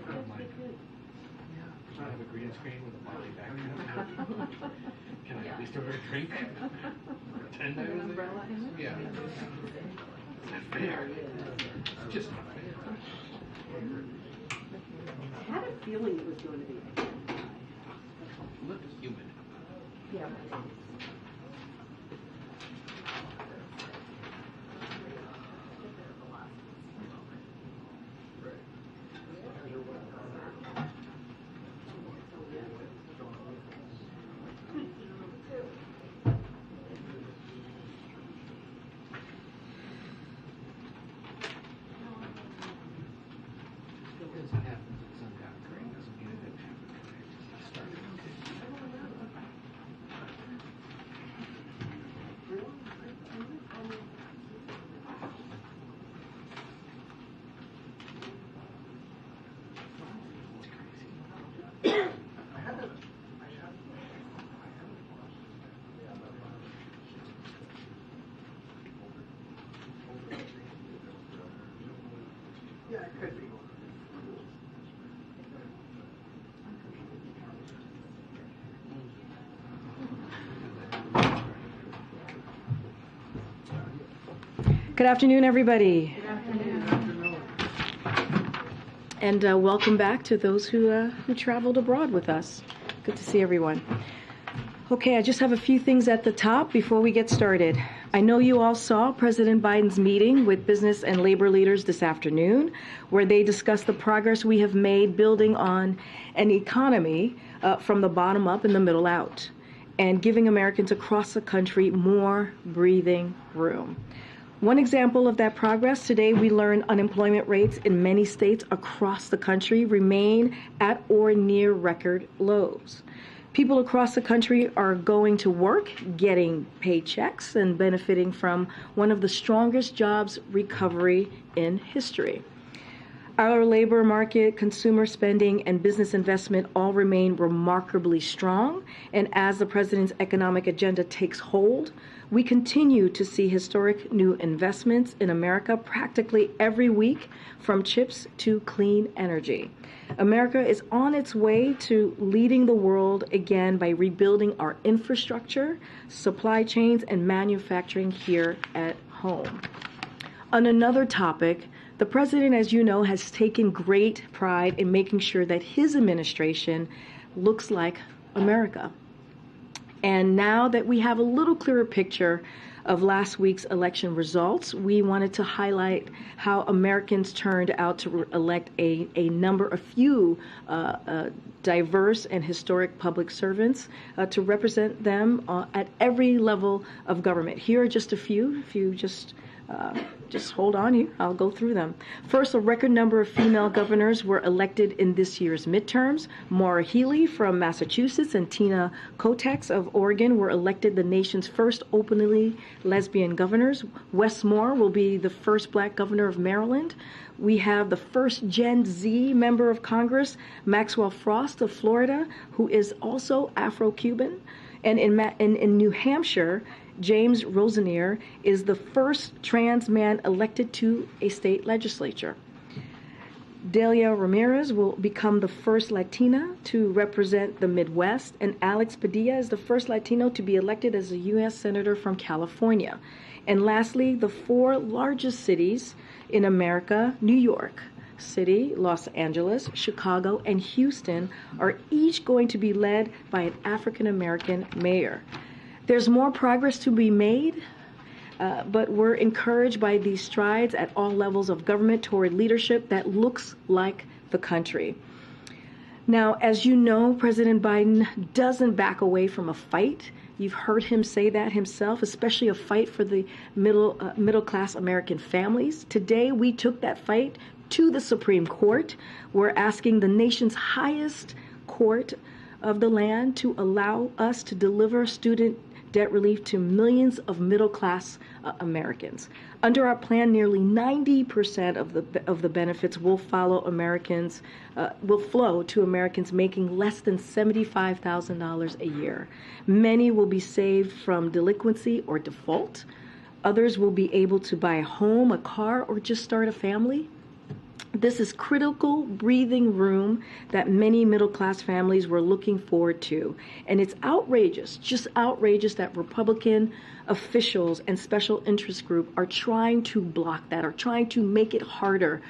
I'm like, yeah, I have a green screen with a Molly background. Can I at least order a drink? Pretend I was there? Yeah. Is that fair? It's just not fair. I had a feeling it was going to be. Look human. Yeah. Yeah, it could be. Good afternoon, everybody. Good afternoon. And welcome back to those who traveled abroad with us. Good to see everyone. Okay, I just have a few things at the top before we get started. I know you all saw President Biden's meeting with business and labor leaders this afternoon, where they discussed the progress we have made building on an economy from the bottom up and the middle out, and giving Americans across the country more breathing room. One example of that progress, today we learned unemployment rates in many states across the country remain at or near record lows. People across the country are going to work, getting paychecks, and benefiting from one of the strongest jobs recovery in history. Our labor market, consumer spending, and business investment all remain remarkably strong. And as the president's economic agenda takes hold, we continue to see historic new investments in America practically every week, from chips to clean energy. America is on its way to leading the world again by rebuilding our infrastructure, supply chains, and manufacturing here at home. On another topic, the president, as you know, has taken great pride in making sure that his administration looks like America. And now that we have a little clearer picture of last week's election results, we wanted to highlight how Americans turned out to elect a few diverse and historic public servants to represent them at every level of government. Here are just a few. If you just hold on here, I'll go through them. First, a record number of female governors were elected in this year's midterms. Maura Healey from Massachusetts and Tina Kotex of Oregon were elected the nation's first openly lesbian governors. Wes Moore will be the first black governor of Maryland. We have the first Gen Z member of Congress, Maxwell Frost of Florida, who is also Afro-Cuban. And in New Hampshire, James Rosenier is the first trans man elected to a state legislature. Delia Ramirez will become the first Latina to represent the Midwest, and Alex Padilla is the first Latino to be elected as a U.S. Senator from California. And lastly, the four largest cities in America, New York City, Los Angeles, Chicago, and Houston, are each going to be led by an African-American mayor. There's more progress to be made, but we're encouraged by these strides at all levels of government toward leadership that looks like the country. Now, as you know, President Biden doesn't back away from a fight. You've heard him say that himself, especially a fight for the middle-class American families. Today, we took that fight to the Supreme Court. We're asking the nation's highest court of the land to allow us to deliver student debt relief to millions of middle-class Americans. Under our plan, nearly 90% of the benefits will flow to Americans making less than $75,000 a year. Many will be saved from delinquency or default. Others will be able to buy a home, a car, or just start a family. This is critical breathing room that many middle-class families were looking forward to. And it's outrageous, just outrageous that Republican officials and special interest group are trying to block that, are trying to make it harder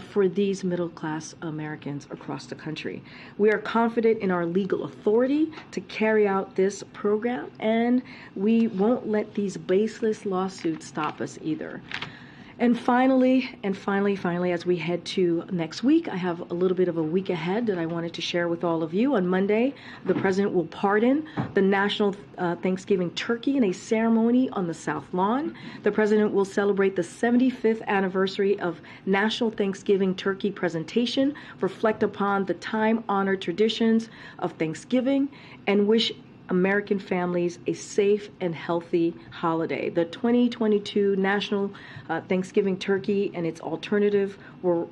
for these middle-class Americans across the country. We are confident in our legal authority to carry out this program, and we won't let these baseless lawsuits stop us either. And finally, as we head to next week, I have a little bit of a week ahead that I wanted to share with all of you. On Monday, the president will pardon the national Thanksgiving turkey in a ceremony on the South Lawn. The president will celebrate the 75th anniversary of National Thanksgiving Turkey presentation, reflect upon the time-honored traditions of Thanksgiving, and wish American families a safe and healthy holiday. The 2022 National Thanksgiving Turkey and its alternate were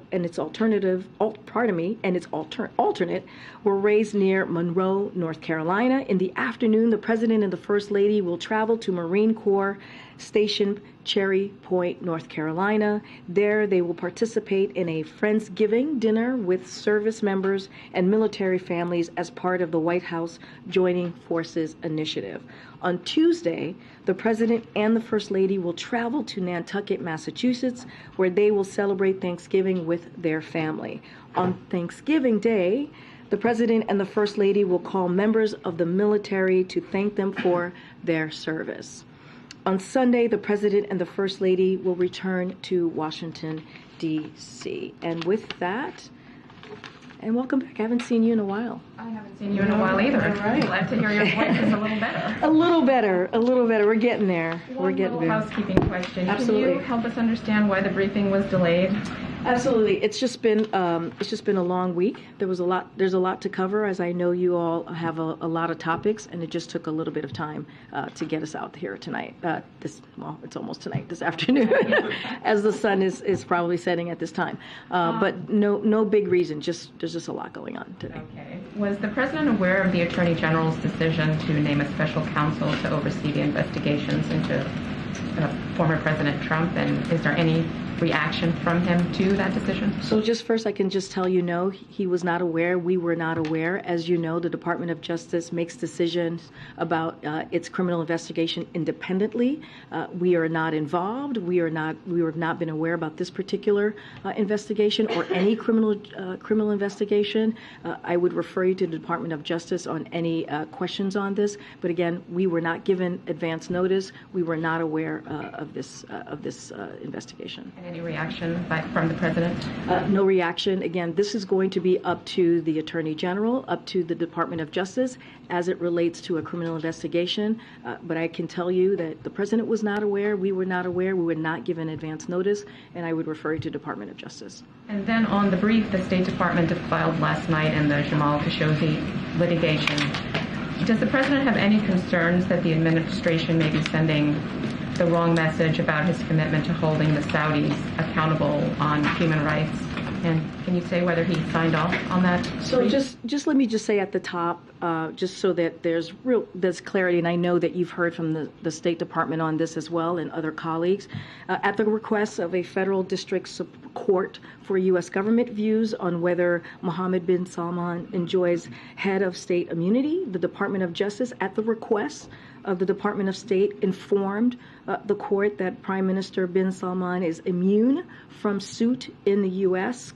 raised near Monroe, North Carolina. In the afternoon, the President and the First Lady will travel to Marine Corps Station Cherry Point, North Carolina. There, they will participate in a Friendsgiving dinner with service members and military families as part of the White House Joining Forces Initiative. On Tuesday, the President and the First Lady will travel to Nantucket, Massachusetts, where they will celebrate Thanksgiving with their family. On Thanksgiving Day, the President and the First Lady will call members of the military to thank them for their service. On Sunday, the President and the First Lady will return to Washington, D.C. And with that, and welcome back. I haven't seen you in a while. I haven't seen you in a while either. All right. Glad to hear your voice is a little better. A little better. We're getting there. We're getting there. Housekeeping question. Absolutely. Can you help us understand why the briefing was delayed? Absolutely. It's just been a long week. There's a lot to cover, as I know you all have a lot of topics, and it just took a little bit of time to get us out here tonight. It's almost tonight, this afternoon, as the sun is probably setting at this time. But no big reason. There's just a lot going on today. Okay. Was the president aware of the Attorney General's decision to name a special counsel to oversee the investigations into former President Trump, and is there any reaction from him to that decision? So just first, I can just tell you, no, he was not aware. We were not aware. As you know, the Department of Justice makes decisions about its criminal investigation independently. We are not involved. We have not been aware about this particular investigation or any criminal investigation. I would refer you to the Department of Justice on any questions on this. But again, we were not given advance notice. We were not aware of this investigation. And any reaction from the president? No reaction. Again, this is going to be up to the Attorney General, up to the Department of Justice as it relates to a criminal investigation. But I can tell you that the president was not aware. We were not aware. We were not given advance notice. And I would refer you to Department of Justice. And then on the brief the State Department filed last night in the Jamal Khashoggi litigation, does the president have any concerns that the administration may be sending the wrong message about his commitment to holding the Saudis accountable on human rights? And can you say whether he signed off on that? So just let me just say at the top, just so that there's clarity, and I know that you've heard from the State Department on this as well and other colleagues, at the request of a federal district court for U.S. government views on whether Mohammed bin Salman enjoys head of state immunity, the Department of Justice, at the request of the Department of State, informed the court that Prime Minister bin Salman is immune from suit in the U.S.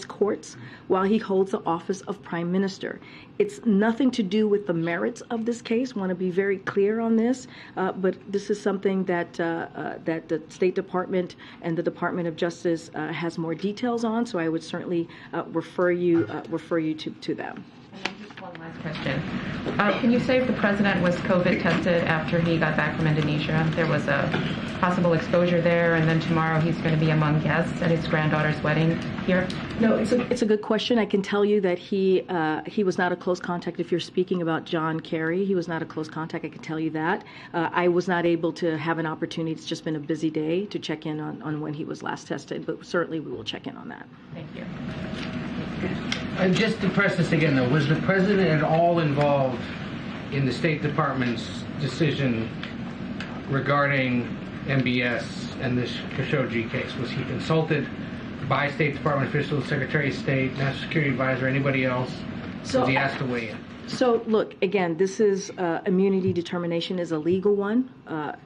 courts while he holds the office of Prime Minister. It's nothing to do with the merits of this case. I want to be very clear on this, but this is something that the State Department and the Department of Justice has more details on. So I would certainly refer you to them. And then just one last question. Can you say if the president was COVID tested after he got back from Indonesia? There was a possible exposure there, and then tomorrow he's going to be among guests at his granddaughter's wedding here? No, it's a good question. I can tell you that he was not a close contact. If you're speaking about John Kerry, he was not a close contact. I can tell you that. I was not able to have an opportunity. It's just been a busy day to check in on when he was last tested, but certainly we will check in on that. Thank you. And just to press this again, though, was the president at all involved in the State Department's decision regarding MBS and this Khashoggi case? Was he consulted by State Department officials, Secretary of State, National Security Advisor, anybody else? So Was he asked to weigh in? So, look, again, this is immunity determination is a legal one.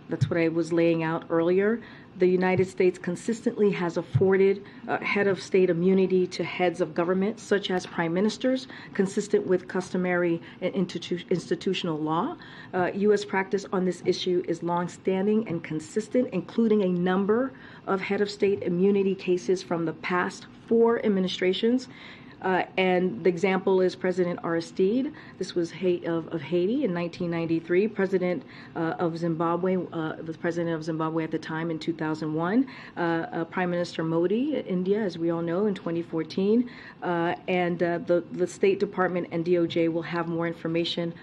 That's what I was laying out earlier. The United States consistently has afforded head of state immunity to heads of government, such as prime ministers, consistent with customary and institutional law. U.S. practice on this issue is longstanding and consistent, including a number of head of state immunity cases from the past 4 administrations. And the example is President Aristide. This was of Haiti in 1993. President of Zimbabwe, the president of Zimbabwe at the time in 2001. Prime Minister Modi, India, as we all know, in 2014. And the State Department and DOJ will have more information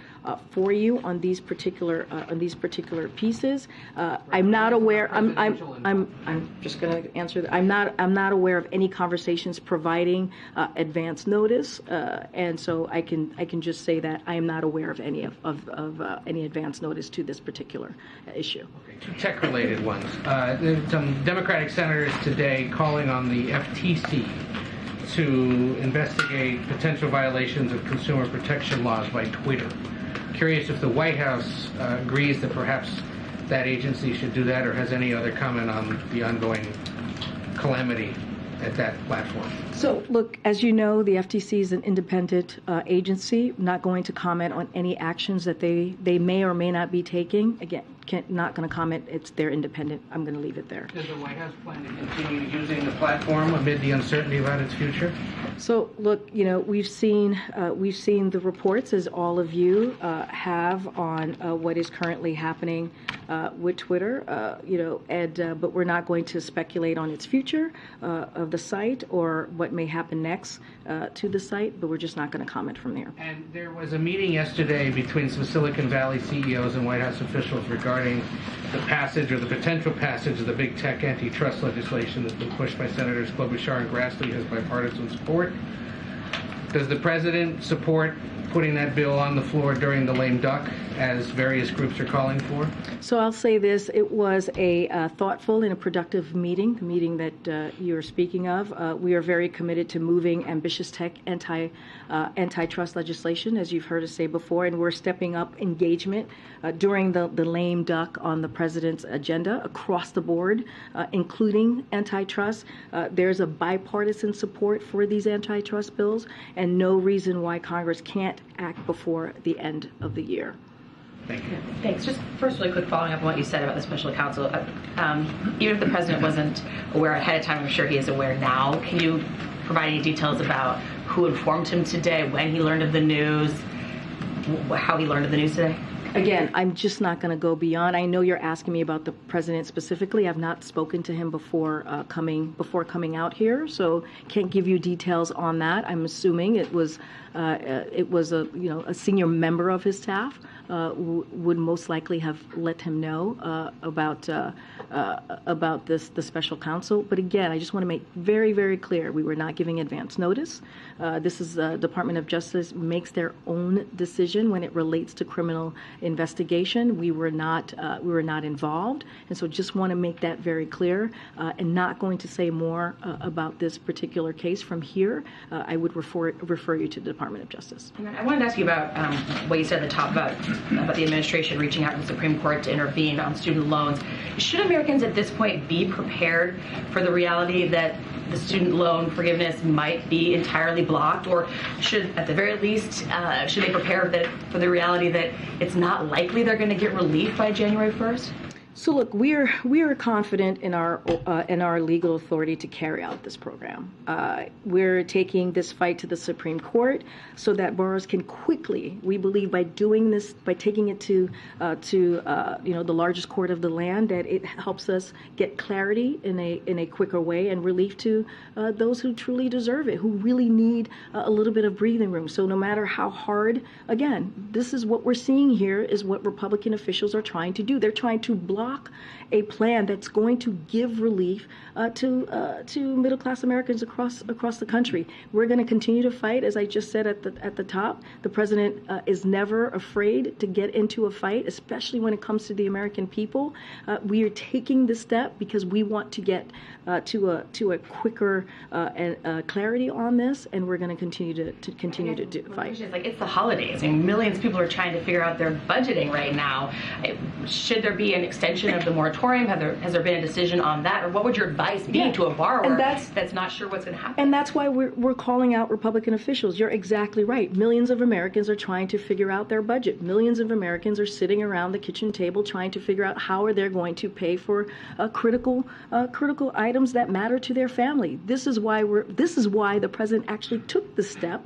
for you on these particular pieces. I'm not aware. I'm just going to answer that. I'm not aware of any conversations providing advance notice, and so I can just say that I am not aware of any any advance notice to this particular issue. Okay, 2 tech-related ones. There's some Democratic senators today calling on the FTC to investigate potential violations of consumer protection laws by Twitter. Curious if the White House agrees that perhaps that agency should do that, or has any other comment on the ongoing calamity at that platform. So, look, as you know, the FTC is an independent agency, not going to comment on any actions that they may or may not be taking. Again, not going to comment. They're independent. I'm going to leave it there. Does the White House plan to continue using the platform amid the uncertainty about its future? So, look, we've seen the reports, as all of you have, on what is currently happening with Twitter. But we're not going to speculate on its future of the site or what may happen next to the site. But we're just not going to comment from there. And there was a meeting yesterday between some Silicon Valley CEOs and White House officials regarding the passage or the potential passage of the big tech antitrust legislation that's been pushed by Senators Klobuchar and Grassley has bipartisan support. Does the president support putting that bill on the floor during the lame duck, as various groups are calling for? So I'll say this. It was a thoughtful and a productive meeting, the meeting that you're speaking of. We are very committed to moving ambitious tech antitrust legislation, as you've heard us say before, and we're stepping up engagement during the lame duck on the president's agenda across the board, including antitrust. There's a bipartisan support for these antitrust bills, and no reason why Congress can't act before the end of the year. Thank you. Thanks. Just first, really quick following up on what you said about the special counsel. Even if the president wasn't aware ahead of time, I'm sure he is aware now. Can you provide any details about who informed him today, when he learned of the news, how he learned of the news today? Again, I'm just not going to go beyond. I know you're asking me about the president specifically. I've not spoken to him before coming out here, so can't give you details on that. I'm assuming it was a senior member of his staff would most likely have let him know about the special counsel. But again, I just want to make very, very clear, we were not giving advance notice. This is the Department of Justice makes their own decision when it relates to criminal investigation. We were not involved, and so just want to make that very clear. And not going to say more about this particular case from here. I would refer you to the Department of Justice. I wanted to ask you about what you said at the top about the administration reaching out to the Supreme Court to intervene on student loans. Should Americans at this point be prepared for the reality that the student loan forgiveness might be entirely blocked, or should, at the very least, should they prepare for the reality that it's not likely they're going to get relief by January 1st? So look, we are confident in our legal authority to carry out this program. We're taking this fight to the Supreme Court so that borrowers can quickly, we believe, by doing this, by taking it to the largest court of the land, that it helps us get clarity in a quicker way and relief to those who truly deserve it, who really need a little bit of breathing room. So no matter how hard, again, this is what we're seeing here is what Republican officials are trying to do. They're trying to block unlock a plan that's going to give relief to middle-class Americans across the country. We're going to continue to fight, as I just said at the top. The president is never afraid to get into a fight, especially when it comes to the American people. We are taking this step because we want to get to a quicker clarity on this, and we're going to continue to fight. It's the holidays. I mean, millions of people are trying to figure out their budgeting right now. Should there be an extension of the moratorium? Has there been a decision on that? Or what would your advice be to a borrower that's not sure what's going to happen? And that's why we're calling out Republican officials. You're exactly right. Millions of Americans are trying to figure out their budget. Millions of Americans are sitting around the kitchen table trying to figure out how are they going to pay for critical items that matter to their family. This is why the president actually took the step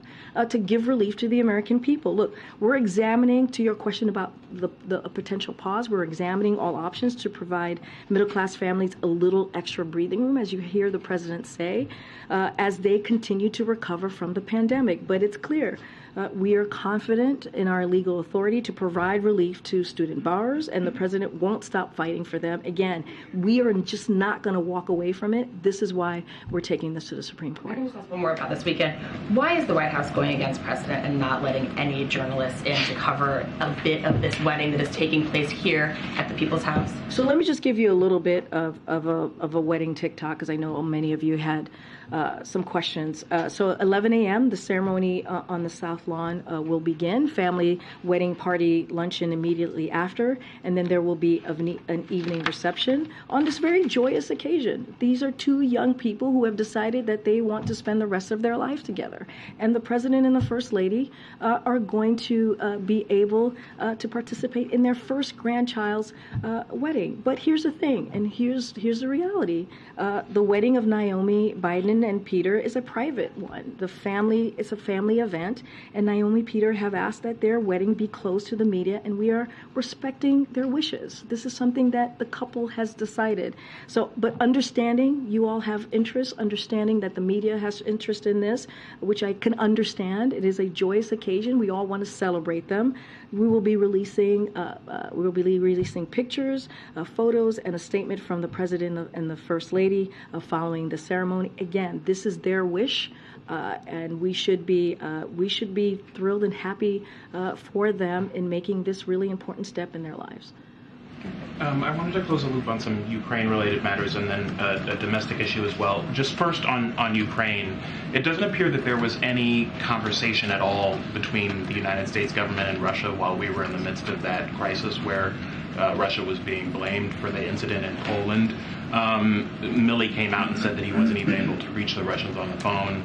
to give relief to the American people. Look, we're examining, to your question about the potential pause, we're examining all options to provide middle-class families a little extra breathing room, as you hear the president say, as they continue to recover from the pandemic. But it's clear, we are confident in our legal authority to provide relief to student borrowers, and the president won't stop fighting for them. Again, we are just not going to walk away from it. This is why we're taking this to the Supreme Court. I can just ask one more about this weekend. Why is the White House going against precedent and not letting any journalists in to cover a bit of this wedding that is taking place here at the People's House? So let me just give you a little bit of a wedding TikTok, because I know many of you had some questions. So 11 a.m., the ceremony on the South Lawn will begin. Family wedding party luncheon immediately after, and then there will be an evening reception on this very joyous occasion. These are two young people who have decided that they want to spend the rest of their life together, and the president and the first lady are going to be able to participate in their first grandchild's wedding. But here's the thing, and here's the reality: the wedding of Naomi Biden and Peter is a private one. It's a family event, and Naomi Peter have asked that their wedding be closed to the media, and we are respecting their wishes. This is something that the couple has decided. So, but understanding you all have interest, understanding that the media has interest in this, which I can understand. It is a joyous occasion. We all want to celebrate them. We will be releasing pictures, photos, and a statement from the president and the first lady following the ceremony. Again, this is their wish, and we should be thrilled and happy for them in making this really important step in their lives. I wanted to close the loop on some Ukraine-related matters and then a domestic issue as well. Just first on Ukraine, it doesn't appear that there was any conversation at all between the United States government and Russia while we were in the midst of that crisis where Russia was being blamed for the incident in Poland. Milley came out and said that he wasn't even able to reach the Russians on the phone.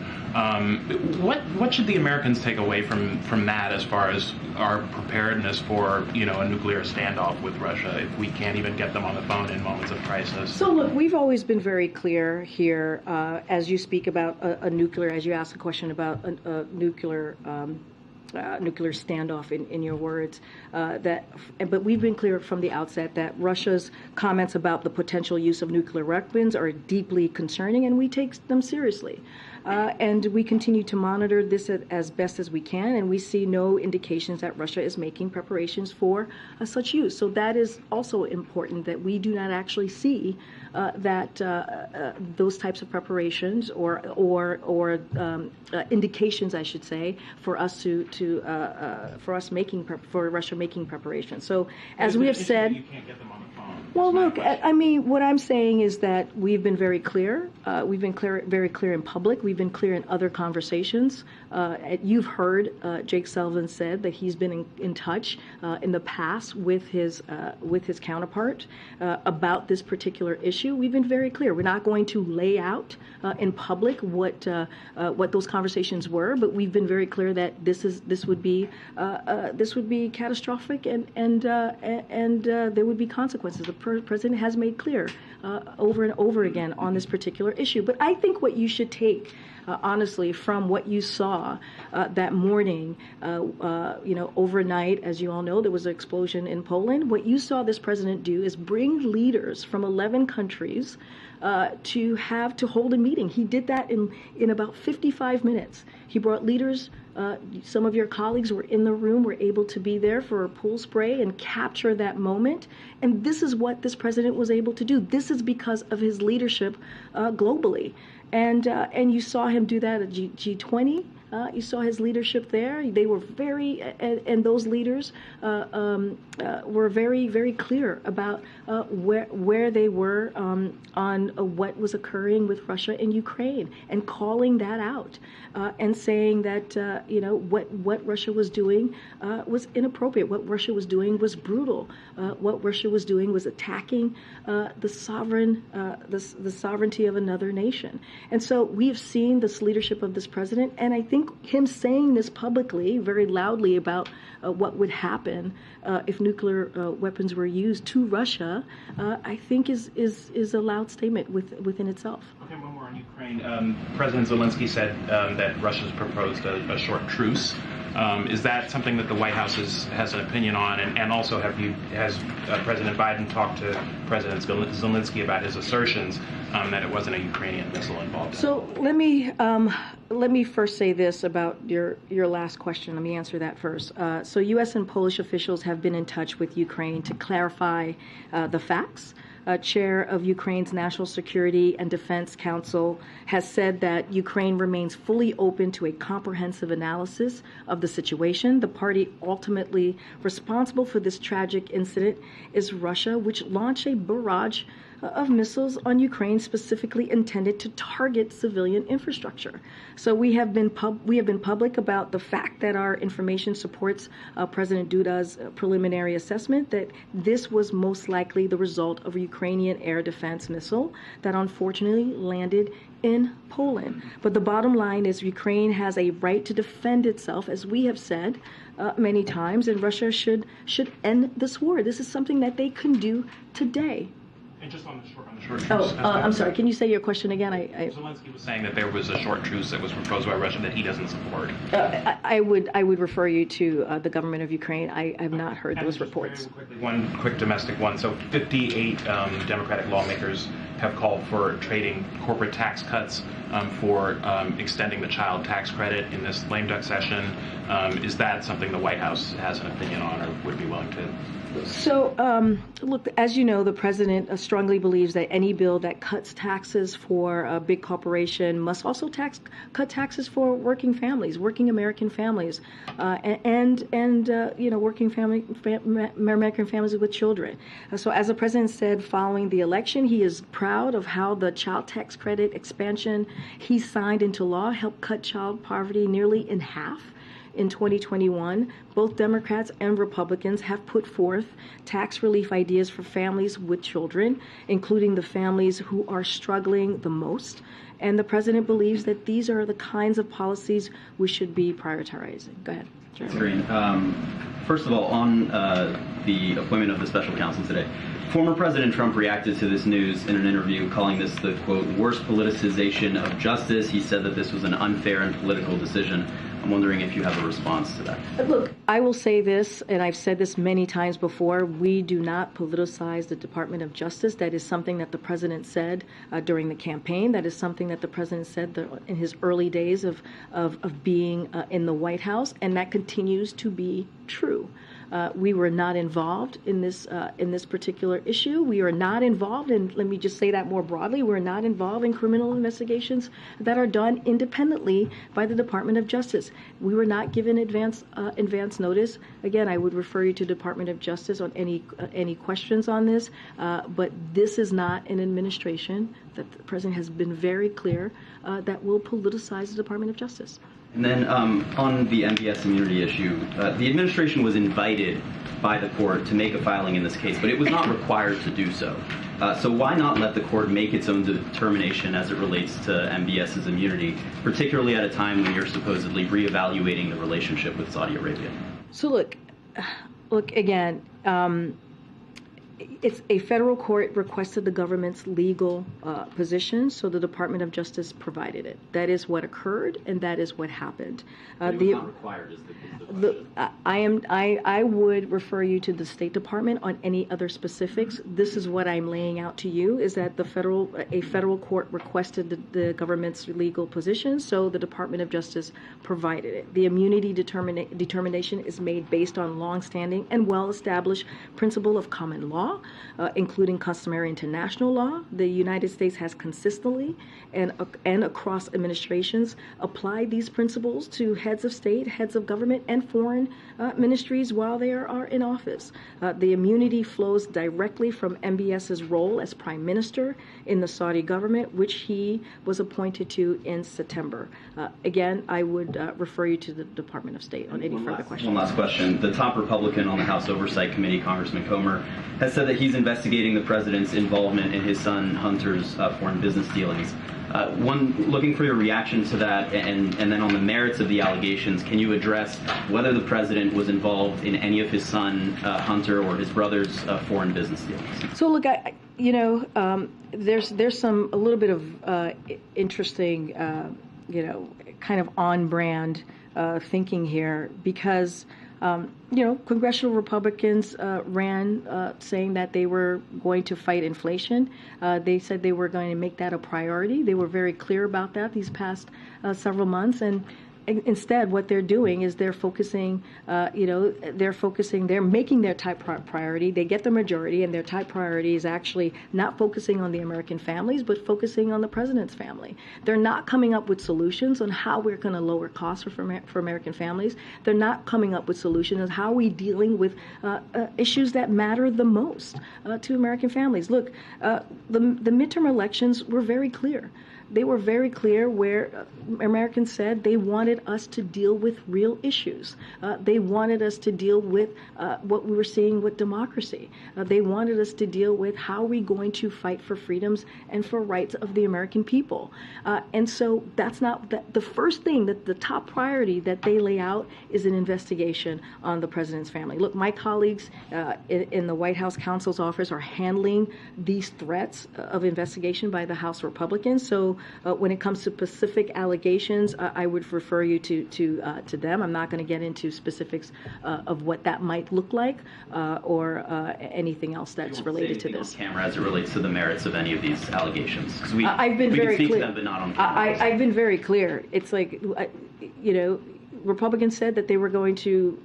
What should the Americans take away from that as far as our preparedness for a nuclear standoff with Russia if we can't even get them on the phone in moments of crisis? So look, we've always been very clear here as you speak about as you ask a question about a nuclear standoff in your words, but we've been clear from the outset that Russia's comments about the potential use of nuclear weapons are deeply concerning, and we take them seriously. And we continue to monitor this as best as we can, and we see no indications that Russia is making preparations for such use. So that is also important, that we do not actually see that those types of preparations or indications, I should say, for Russia making preparations. So as we have said, you can't get them on the phone. well, look, I mean, what I'm saying is that we've been very clear. We've been very clear in public. We've been clear in other conversations. You've heard Jake Sullivan said that he's been in touch in the past with his counterpart about this particular issue. We've been very clear. We're not going to lay out in public what those conversations were, but we've been very clear that this would be catastrophic, and there would be consequences. The president has made clear over and over again on this particular issue. But I think what you should take honestly, from what you saw that morning, overnight, as you all know, there was an explosion in Poland. What you saw this president do is bring leaders from 11 countries to hold a meeting. He did that in about 55 minutes. He brought leaders. Some of your colleagues were in the room, were able to be there for a pool spray and capture that moment. And this is what this president was able to do. This is because of his leadership globally. And you saw him do that at G20. You saw his leadership there. They were and those leaders were very, very clear about where they were on what was occurring with Russia and Ukraine, and calling that out, and saying that what Russia was doing was inappropriate. What Russia was doing was brutal. What Russia was doing was attacking the sovereignty of another nation. And so we have seen this leadership of this president, and I think him saying this publicly, very loudly, about what would happen if nuclear weapons were used to Russia, I think is a loud statement within itself. Okay, one more on Ukraine. President Zelensky said that Russia's proposed a short truce. Is that something that the White House has an opinion on? And also, has President Biden talked to President Zelensky about his assertions that it wasn't a Ukrainian missile involved? So let me first say this about your last question. Let me answer that first. So U.S. and Polish officials have been in touch with Ukraine to clarify the facts. Chair of Ukraine's National Security and Defense Council has said that Ukraine remains fully open to a comprehensive analysis of the situation. The party ultimately responsible for this tragic incident is Russia, which launched a barrage of missiles on Ukraine specifically intended to target civilian infrastructure. So we have been public about the fact that our information supports President Duda's preliminary assessment that this was most likely the result of a Ukrainian air defense missile that unfortunately landed in Poland. But the bottom line is Ukraine has a right to defend itself, as we have said many times, and Russia should end this war. This is something that they can do today. And just on the short truce. I'm sorry. Can you say your question again? Zelensky was saying that there was a short truce that was proposed by Russia that he doesn't support. I would refer you to the government of Ukraine. I have not heard those reports. One quick domestic one. So 58 Democratic lawmakers have called for trading corporate tax cuts for extending the child tax credit in this lame duck session. Is that something the White House has an opinion on or would be willing to? So, look, as you know, the president strongly believes that any bill that cuts taxes for a big corporation must also cut taxes for working families, working American families, and working American families with children. So, as the president said following the election, he is proud of how the child tax credit expansion he signed into law helped cut child poverty nearly in half. In 2021, both Democrats and Republicans have put forth tax relief ideas for families with children, including the families who are struggling the most. And the president believes that these are the kinds of policies we should be prioritizing. Go ahead. Karine. First of all, on the appointment of the special counsel today, former President Trump reacted to this news in an interview, calling this the, quote, worst politicization of justice. He said that this was an unfair and political decision. I'm wondering if you have a response to that. Look, I will say this, and I've said this many times before, we do not politicize the Department of Justice. That is something that the president said during the campaign. That is something that the president said in his early days of being in the White House, and that continues to be true. We were not involved in this particular issue. We are not involved, and let me just say that more broadly, we're not involved in criminal investigations that are done independently by the Department of Justice. We were not given advance notice. Again, I would refer you to Department of Justice on any questions on this, but this is not an administration that the president has been very clear that will politicize the Department of Justice. And then on the MBS immunity issue, the administration was invited by the court to make a filing in this case, but it was not required to do so. So why not let the court make its own determination as it relates to MBS's immunity, particularly at a time when you're supposedly reevaluating the relationship with Saudi Arabia? So look again, It's a federal court requested the government's legal position, so the Department of Justice provided it. That is what occurred, and that is what happened. It was not required, is the question. I would refer you to the State Department on any other specifics. This is what I'm laying out to you: is that a federal court requested the government's legal position, so the Department of Justice provided it. The immunity determination is made based on longstanding and well-established principle of common law, including customary international law. The United States has consistently and across administrations applied these principles to heads of state, heads of government, and foreign ministries while they are in office. The immunity flows directly from MBS's role as prime minister in the Saudi government, which he was appointed to in September. Again, I would refer you to the Department of State on any further questions. One last question. The top Republican on the House Oversight Committee, Congressman Comer, has said that he's investigating the president's involvement in his son Hunter's foreign business dealings. Looking for your reaction to that, and then on the merits of the allegations, can you address whether the president was involved in any of his son Hunter or his brother's foreign business dealings? So look, there's a little bit of interesting, kind of on-brand thinking here, because congressional Republicans ran saying that they were going to fight inflation. They said they were going to make that a priority. They were very clear about that these past several months. And instead, what they're doing is they're focusing, they're making their top priority. They get the majority, and their top priority is actually not focusing on the American families, but focusing on the president's family. They're not coming up with solutions on how we're going to lower costs for American families. They're not coming up with solutions on how we're dealing with issues that matter the most to American families. Look, the midterm elections were very clear. They were very clear where Americans said they wanted us to deal with real issues. They wanted us to deal with what we were seeing with democracy. They wanted us to deal with how we're going to fight for freedoms and for rights of the American people. And so that's not the first thing, that the top priority that they lay out is an investigation on the president's family. Look, my colleagues in the White House counsel's office are handling these threats of investigation by the House Republicans. So when it comes to specific allegations, I would refer you to them. I'm not going to get into specifics of what that might look like or anything else that's related to this. On camera as it relates to the merits of any of these allegations, because I've been very can speak clear. to them, but not on camera. I've been very clear. It's like, Republicans said that they were going to,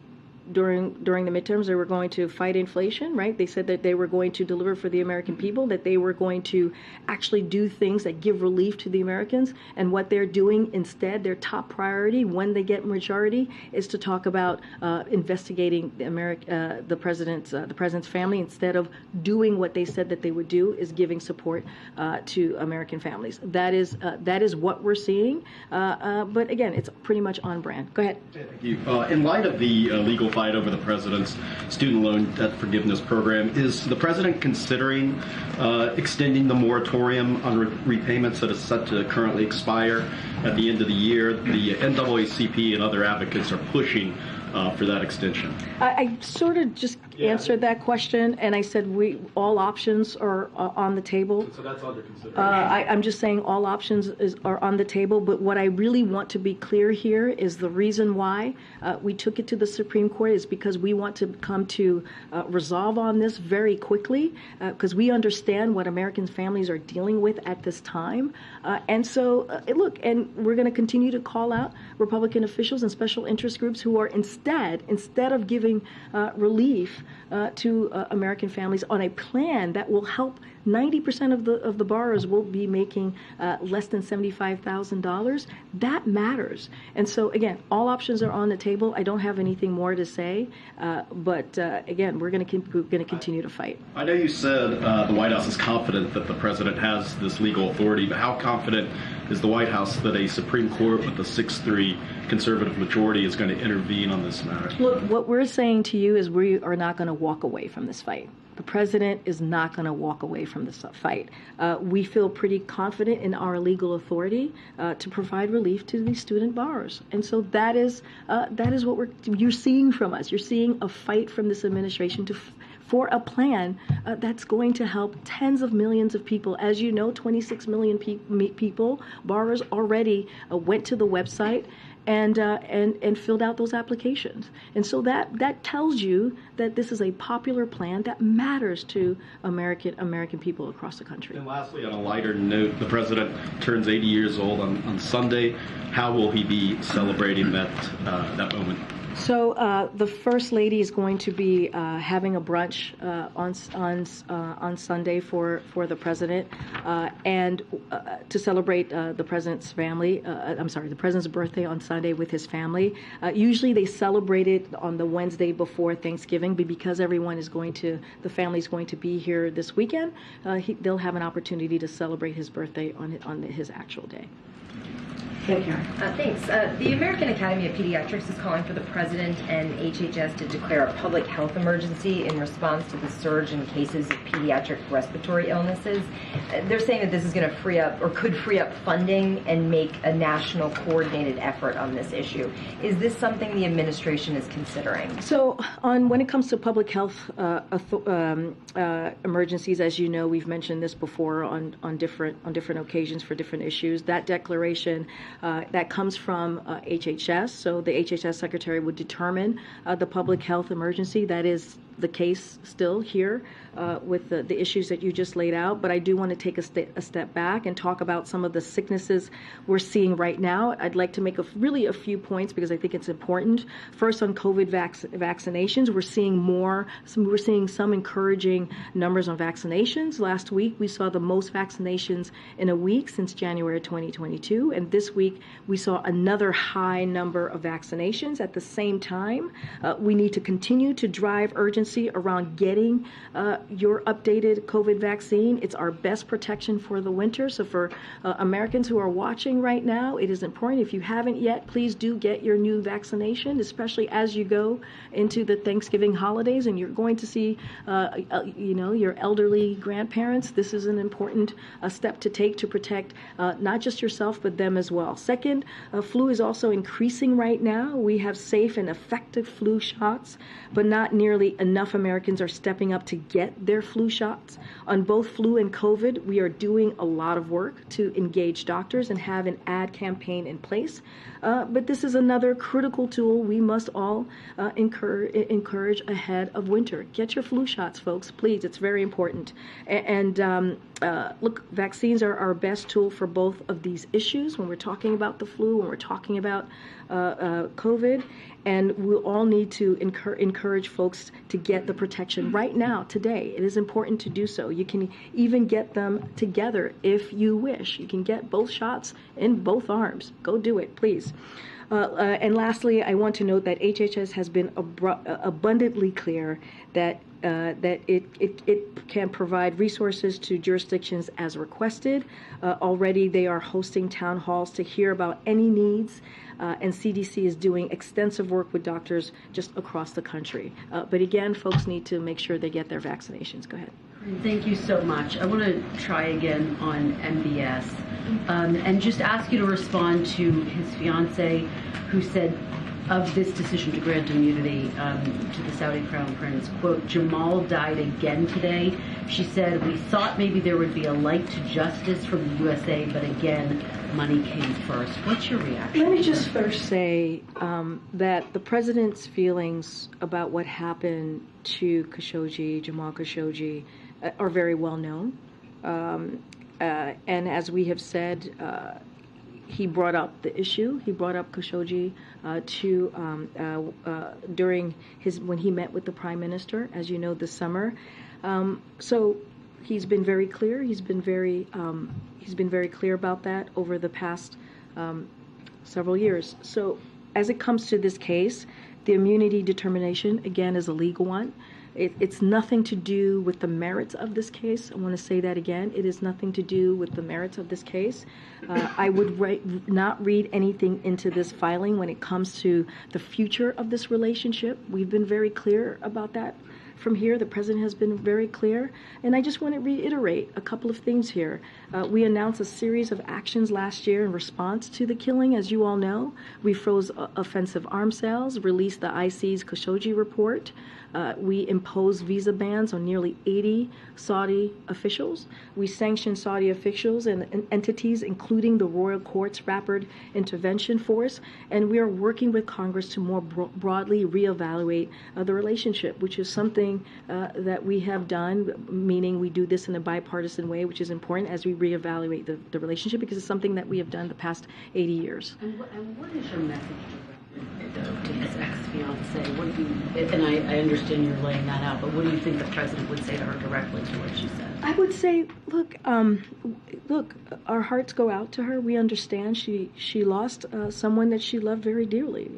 during the midterms, they were going to fight inflation, right? They said that they were going to deliver for the American people, that they were going to actually do things that give relief to the Americans. And what they're doing instead, their top priority when they get majority, is to talk about investigating the president's family, instead of doing what they said that they would do, is giving support to American families. That is what we're seeing. But again, it's pretty much on brand. Go ahead. Thank you. In light of the legal fight over the president's student loan debt forgiveness program, is the president considering extending the moratorium on repayments that is set to currently expire at the end of the year? The NAACP and other advocates are pushing for that extension. I sort of just answered that question, and I said all options are on the table. So that's under consideration. I'm just saying all options are on the table, but what I really want to be clear here is the reason why we took it to the Supreme Court is because we want to come to resolve on this very quickly, because we understand what American families are dealing with at this time. And so, look, and we're going to continue to call out Republican officials and special interest groups who are instead of giving relief to American families on a plan that will help 90% of the borrowers will be making less than $75,000. That matters. And so, again, all options are on the table. I don't have anything more to say, but again, we're going to continue to fight. I know you said the White House is confident that the president has this legal authority, but how confident is the White House that a Supreme Court with a 6-3 conservative majority is going to intervene on this matter? Look, what we're saying to you is we are not going to walk away from this fight. The president is not going to walk away from this fight. We feel pretty confident in our legal authority to provide relief to these student borrowers, and so that is what you're seeing from us. You're seeing a fight from this administration to for a plan that's going to help tens of millions of people. As you know, 26 million people, borrowers already went to the website and filled out those applications. And so that tells you that this is a popular plan that matters to American people across the country. And lastly, on a lighter note, the president turns 80 years old on Sunday. How will he be celebrating that moment? So the First Lady is going to be having a brunch on Sunday for the president and to celebrate the president's family. The president's birthday on Sunday with his family. Usually they celebrate it on the Wednesday before Thanksgiving, but because the family is going to be here this weekend, they'll have an opportunity to celebrate his birthday on his actual day. Thanks. The American Academy of Pediatrics is calling for the President and HHS to declare a public health emergency in response to the surge in cases of pediatric respiratory illnesses. They're saying that this is going to free up, or could free up, funding and make a national coordinated effort on this issue. Is this something the administration is considering? So when it comes to public health emergencies, as you know, we've mentioned this before on different occasions for different issues. That declaration that comes from HHS. So the HHS secretary would determine the public health emergency. That is the case still here with the issues that you just laid out. But I do want to take a step back and talk about some of the sicknesses we're seeing right now. I'd like to make a few points because I think it's important. First, on COVID vaccinations, we're seeing some encouraging numbers on vaccinations. Last week, we saw the most vaccinations in a week since January 2022. And this week, we saw another high number of vaccinations. At the same time, we need to continue to drive urgency around getting your updated COVID vaccine. It's our best protection for the winter. So for Americans who are watching right now, it is important. If you haven't yet, please do get your new vaccination, especially as you go into the Thanksgiving holidays and you're going to see your elderly grandparents. This is an important step to take to protect not just yourself, but them as well. Second, flu is also increasing right now. We have safe and effective flu shots, but not nearly enough Americans are stepping up to get their flu shots. On both flu and COVID, we are doing a lot of work to engage doctors and have an ad campaign in place. But this is another critical tool we must all encourage ahead of winter. Get your flu shots, folks, please. It's very important. Look, vaccines are our best tool for both of these issues when we're talking about the flu, when we're talking about COVID. And we'll all need to encourage folks to get the protection right now, today. It is important to do so. You can even get them together if you wish. You can get both shots in both arms. Go do it, please. And lastly, I want to note that HHS has been abundantly clear that it can provide resources to jurisdictions as requested. Already they are hosting town halls to hear about any needs, and CDC is doing extensive work with doctors just across the country. But again, folks need to make sure they get their vaccinations. Go ahead. Thank you so much. I want to try again on MBS and just ask you to respond to his fiance, who said of this decision to grant immunity to the Saudi Crown Prince, quote, Jamal died again today. She said, we thought maybe there would be a light to justice from the USA, but again, money came first. What's your reaction? Let me just first say that the president's feelings about what happened to Jamal Khashoggi, are very well known. And as we have said, he brought up the issue. He brought up Khashoggi during when he met with the Prime Minister, as you know, this summer. So he's been very clear. He's been very clear about that over the past several years. So as it comes to this case, the immunity determination again is a legal one. It's nothing to do with the merits of this case. I want to say that again. It is nothing to do with the merits of this case. I would not read anything into this filing when it comes to the future of this relationship. We've been very clear about that from here. The president has been very clear. And I just want to reiterate a couple of things here. We announced a series of actions last year in response to the killing, as you all know. We froze offensive arms sales, released the IC's Khashoggi report. We imposed visa bans on nearly 80 Saudi officials. We sanctioned Saudi officials and entities, including the Royal Court's Rapid Intervention Force, and we are working with Congress to more broadly reevaluate the relationship, which is something that we have done, meaning we do this in a bipartisan way, which is important as we reevaluate the relationship, because it's something that we have done the past 80 years. And what is your message to his ex-fiancee? What do you, and I understand you're laying that out, but what do you think the president would say to her directly to what she said? I would say, look, our hearts go out to her. We understand she lost someone that she loved very dearly.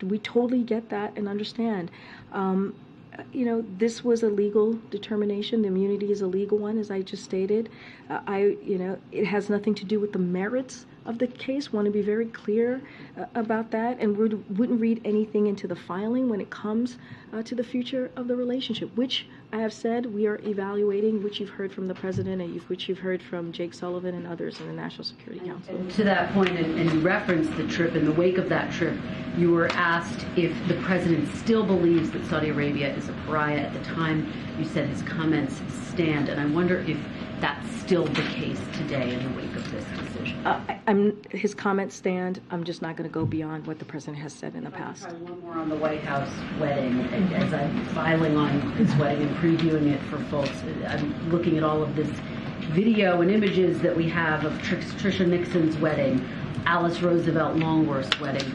We totally get that and understand. This was a legal determination. The immunity is a legal one, as I just stated. It has nothing to do with the merits of the case. Want to be very clear about that, and we wouldn't read anything into the filing when it comes to the future of the relationship, which I have said we are evaluating, which you've heard from the president and which you've heard from Jake Sullivan and others in the National Security Council. And to that point, and you referenced the trip, in the wake of that trip, you were asked if the president still believes that Saudi Arabia is a pariah. At the time, you said his comments stand, and I wonder if that's still the case today in the wake of this decision. His comments stand. I'm just not going to go beyond what the president has said in the past. I'll try one more on the White House wedding. And as I'm filing on his wedding and previewing it for folks, I'm looking at all of this video and images that we have of Tricia Nixon's wedding, Alice Roosevelt Longworth's wedding,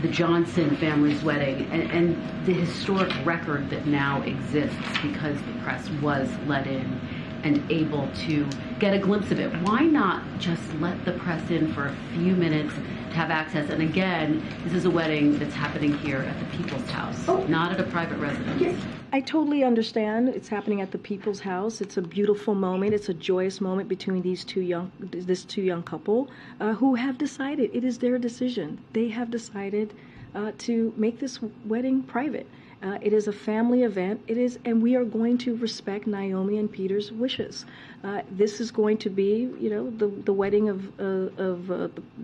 the Johnson family's wedding, and the historic record that now exists because the press was let in and able to get a glimpse of it. Why not just let the press in for a few minutes to have access? And again, this is a wedding that's happening here at the People's House, not at a private residence. Yes. I totally understand. It's happening at the People's House. It's a beautiful moment. It's a joyous moment between this two young couple who have decided, it is their decision. They have decided to make this wedding private. It is a family event. And we are going to respect Naomi and Peter's wishes. This is going to be, the wedding of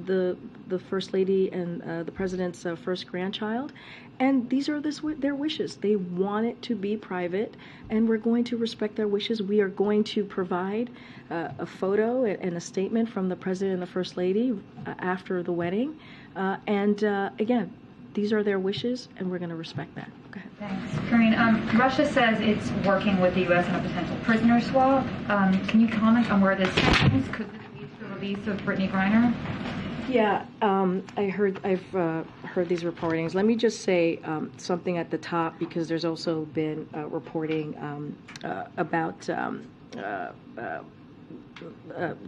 the First Lady and the President's first grandchild, and these are their wishes. They want it to be private, and we're going to respect their wishes. We are going to provide a photo and a statement from the President and the First Lady after the wedding, again, these are their wishes, and we're going to respect that. Go ahead. Thanks. Karine, Russia says it's working with the U.S. on a potential prisoner swap. Can you comment on where this stands? Could this lead to the release of Brittany Griner? Yeah, I've heard these reportings. Let me just say something at the top, because there's also been reporting about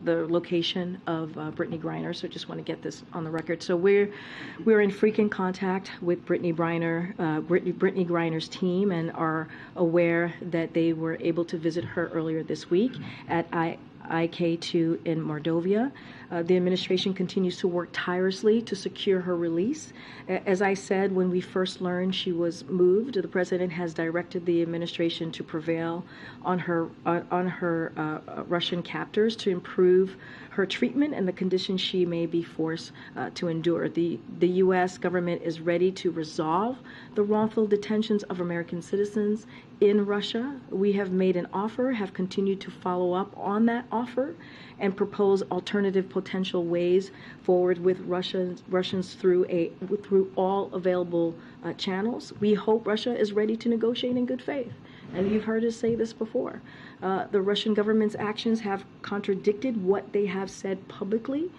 the location of Brittany Griner, so I just want to get this on the record. So we're in frequent contact with Brittany Griner's team, and are aware that they were able to visit her earlier this week at IK2 in Mordovia. The administration continues to work tirelessly to secure her release. As I said, when we first learned she was moved, the president has directed the administration to prevail on her Russian captors to improve her treatment and the conditions she may be forced to endure. The U.S. government is ready to resolve the wrongful detentions of American citizens in Russia. We have made an offer, have continued to follow up on that offer, and propose alternative potential ways forward with Russians through all available channels. We hope Russia is ready to negotiate in good faith. And you've heard us say this before. The Russian government's actions have contradicted what they have said publicly.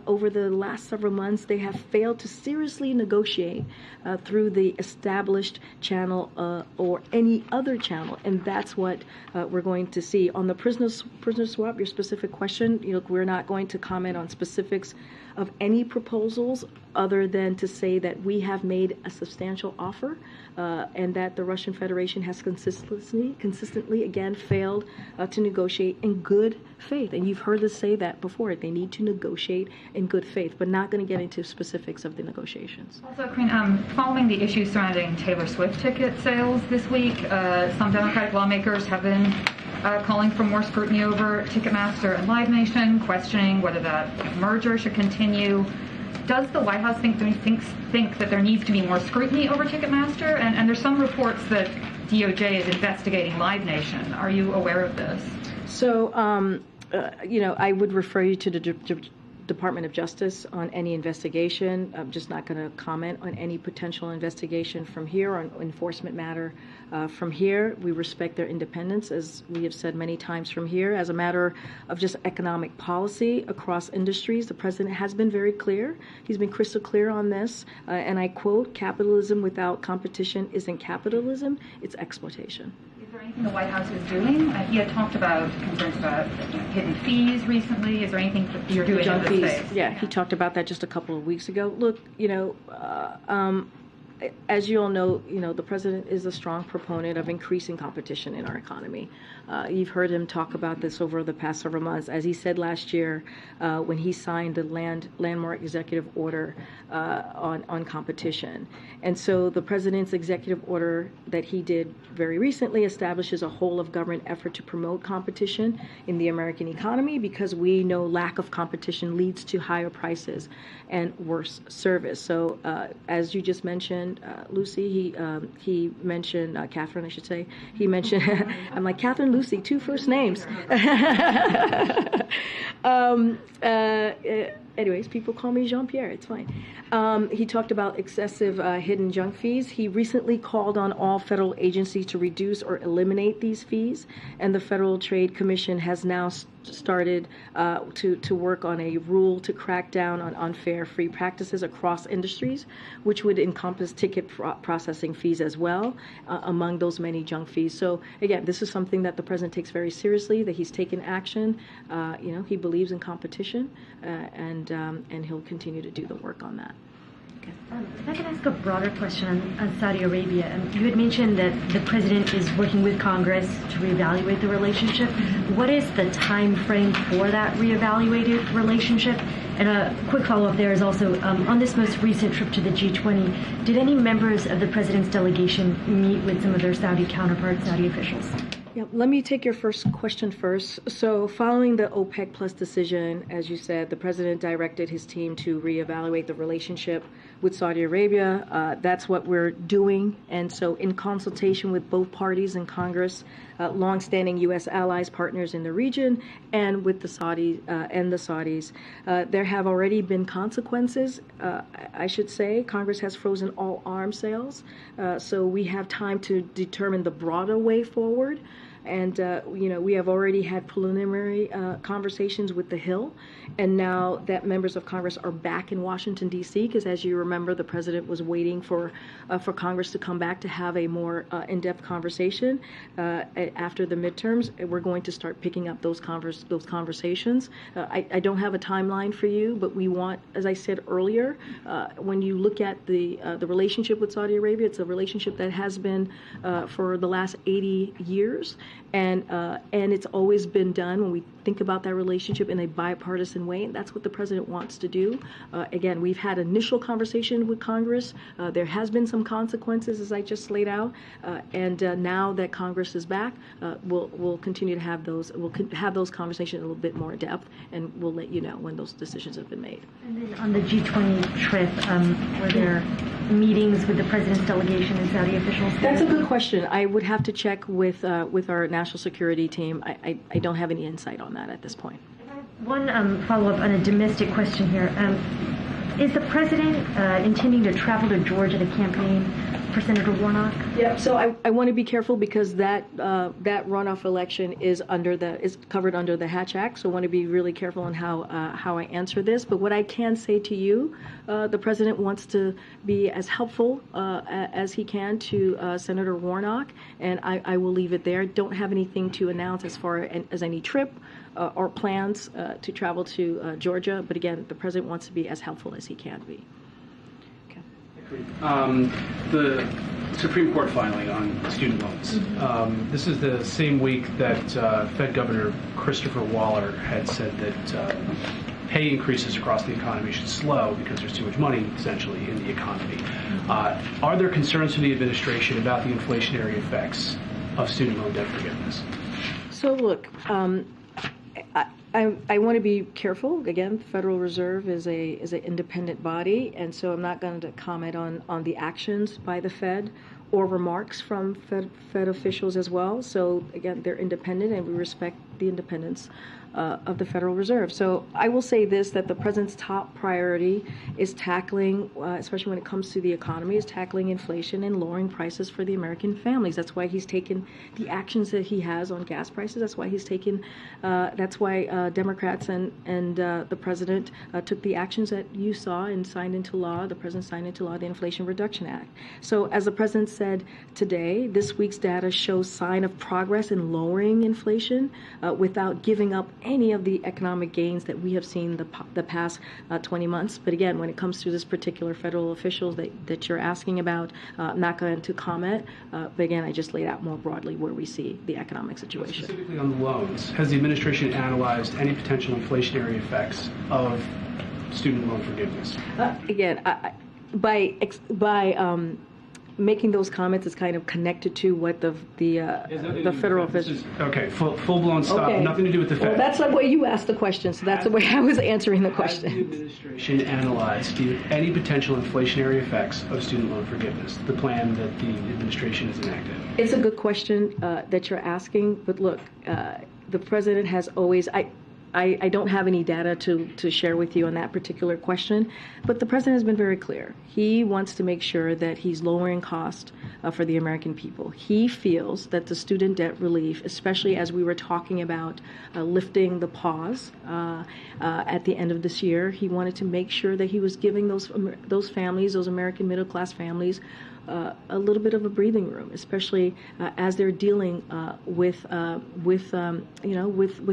Over the last several months, they have failed to seriously negotiate through the established channel or any other channel, and that's what we're going to see. On the prisoner swap, your specific question, we're not going to comment on specifics of any proposals other than to say that we have made a substantial offer and that the Russian Federation has consistently again failed to negotiate in good faith. And you've heard us say that before. They need to negotiate in good faith, but not going to get into specifics of the negotiations. Also, Karine, following the issues surrounding Taylor Swift ticket sales this week, some Democratic lawmakers have been calling for more scrutiny over Ticketmaster and Live Nation, questioning whether that merger should continue. does the White House think that there needs to be more scrutiny over Ticketmaster? And there's some reports that DOJ is investigating Live Nation. Are you aware of this? So, I would refer you to the Department of Justice on any investigation. I'm just not going to comment on any potential investigation from here or an enforcement matter from here. We respect their independence, as we have said many times from here. As a matter of just economic policy across industries, the president has been very clear. He's been crystal clear on this, and I quote, "Capitalism without competition isn't capitalism, it's exploitation." Is there anything the White House is doing? He had talked about concerns about hidden fees recently. Is there anything that you're doing in this space? Yeah, he talked about that just a couple of weeks ago. Look, as you all know, the president is a strong proponent of increasing competition in our economy. You've heard him talk about this over the past several months. As he said last year when he signed the landmark executive order on competition. And so the president's executive order that he did very recently establishes a whole of government effort to promote competition in the American economy, because we know lack of competition leads to higher prices and worse service. So as you just mentioned, Lucy, he mentioned, Catherine, I should say, he mentioned, I'm like, Catherine, Lucy, two first names. Anyways, people call me Jean-Pierre, it's fine. He talked about excessive hidden junk fees. He recently called on all federal agencies to reduce or eliminate these fees, and the Federal Trade Commission has now started to work on a rule to crack down on unfair free practices across industries, which would encompass ticket processing fees as well, among those many junk fees. So again, this is something that the president takes very seriously, that he's taken action. He believes in competition, and he'll continue to do the work on that. If I could ask a broader question on Saudi Arabia. You had mentioned that the president is working with Congress to reevaluate the relationship. What is the time frame for that reevaluated relationship? And a quick follow-up there is also, on this most recent trip to the G20, did any members of the president's delegation meet with some of their Saudi counterparts, Saudi officials? Yeah, let me take your first question first. So following the OPEC Plus decision, as you said, the president directed his team to reevaluate the relationship with Saudi Arabia. That's what we're doing. And so in consultation with both parties in Congress, longstanding U.S. allies, partners in the region, and with the Saudis, there have already been consequences. I should say Congress has frozen all arms sales. So we have time to determine the broader way forward. And, we have already had preliminary conversations with the Hill. And now that members of Congress are back in Washington, D.C., because as you remember, the president was waiting for Congress to come back to have a more in-depth conversation after the midterms. We're going to start picking up those conversations. I don't have a timeline for you, but we want, as I said earlier, when you look at the relationship with Saudi Arabia, it's a relationship that has been for the last 80 years. And it's always been done when we think about that relationship in a bipartisan way, and that's what the president wants to do. Again, we've had initial conversation with Congress. There has been some consequences, as I just laid out, and now that Congress is back, we'll continue to have those. We'll have those conversations a little bit more in depth, and we'll let you know when those decisions have been made. And then on the G20 trip, were there meetings with the president's delegation and Saudi officials? That's a good question. I would have to check with our national security team. I don't have any insight on that at this point. One follow-up on a domestic question here. Is the president intending to travel to Georgia to campaign for Senator Warnock? Yeah. So I want to be careful because that runoff election is covered under the Hatch Act. So I want to be really careful on how I answer this. But what I can say to you, the president wants to be as helpful as he can to Senator Warnock, and I will leave it there. Don't have anything to announce as far as any trip or plans to travel to Georgia. But again, the president wants to be as helpful as he can be. The Supreme Court filing on student loans. This is the same week that Fed Governor Christopher Waller had said that pay increases across the economy should slow because there's too much money, essentially, in the economy. Are there concerns from the administration about the inflationary effects of student loan debt forgiveness? So look, I want to be careful. Again, the Federal Reserve is an independent body, and so I'm not going to comment on the actions by the Fed or remarks from Fed officials as well. So again, they're independent, and we respect the independence of the Federal Reserve. So I will say this, that the president's top priority is tackling, especially when it comes to the economy, is tackling inflation and lowering prices for the American families. That's why he's taken the actions that he has on gas prices. That's why he's taken, that's why Democrats and the president took the actions that you saw and signed into law. The president signed into law the Inflation Reduction Act. So as the president said today, this week's data shows sign of progress in lowering inflation without giving up any of the economic gains that we have seen the past 20 months. But again, when it comes to this particular federal officials that you're asking about, I'm not going to comment. But again, I just laid out more broadly where we see the economic situation. Specifically on the loans, has the administration analyzed any potential inflationary effects of student loan forgiveness? Again, by making those comments is kind of connected to what the federal officials. Okay, full-blown stop. Okay. Nothing to do with the Fed. Well, that's the way you asked the question, so that's the way I was answering the question. Has the administration analyzed any potential inflationary effects of student loan forgiveness, the plan that the administration has enacted? It's a good question that you're asking, but look, the president has always. I don't have any data to share with you on that particular question, but the president has been very clear. He wants to make sure that he's lowering cost for the American people. He feels that the student debt relief, especially as we were talking about lifting the pause at the end of this year, he wanted to make sure that he was giving those families, those American middle-class families, a little bit of a breathing room, especially as they're dealing with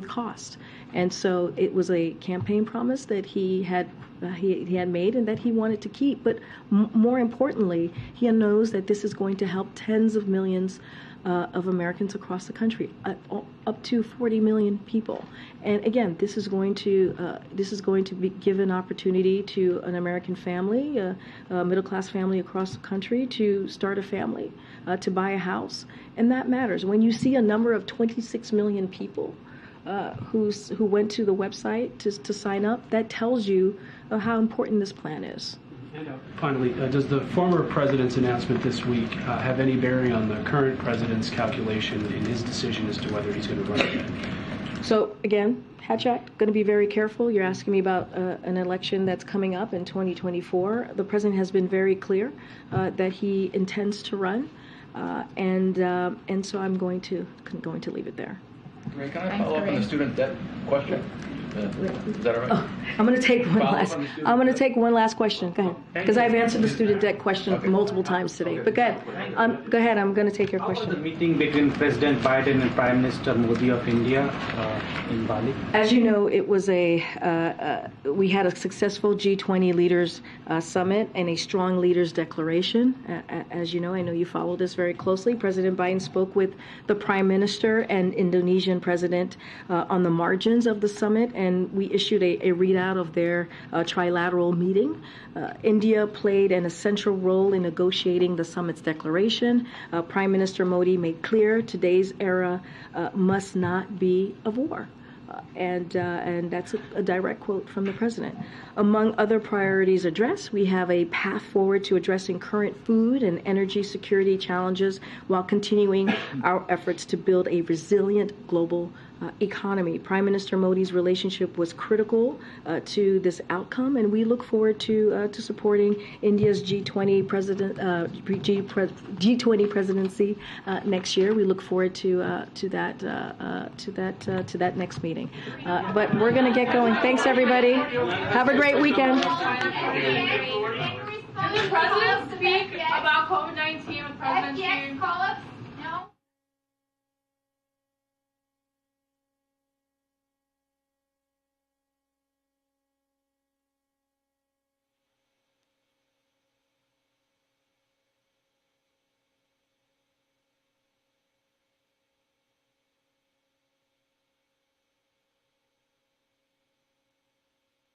cost. And so it was a campaign promise that he had made and that he wanted to keep. But more importantly, he knows that this is going to help tens of millions of Americans across the country, up to 40 million people. And again, this is going to give an opportunity to an American family, a middle-class family across the country, to start a family, to buy a house, and that matters. When you see a number of 26 million people who went to the website to sign up, that tells you how important this plan is. And finally, does the former president's announcement this week have any bearing on the current president's calculation in his decision as to whether he's going to run again? So again, Hatchak, going to be very careful. You're asking me about an election that's coming up in 2024. The president has been very clear that he intends to run, and so I'm going to leave it there. Can I follow up on the student debt question? Is that all right? Oh, I'm going to take one last question. Go ahead, because I've answered the student debt question multiple times today. But go ahead. Go ahead. I'm going to take your question. The meeting between President Biden and Prime Minister Modi of India in Bali. As you know, it was we had a successful G20 leaders summit and a strong leaders declaration. As you know, I know you follow this very closely. President Biden spoke with the Prime Minister and Indonesian President on the margins of the summit, and we issued a readout of their trilateral meeting. India played an essential role in negotiating the summit's declaration. Prime Minister Modi made clear today's era must not be of war. And that's a direct quote from the president. Among other priorities addressed, we have a path forward to addressing current food and energy security challenges while continuing our efforts to build a resilient global economy. Prime Minister Modi's relationship was critical to this outcome, and we look forward to supporting India's G20 presidency next year. We look forward to that next meeting. But we're going to get going. Thanks, everybody. Have a great weekend. Did the president speak about COVID-19 with President Xi?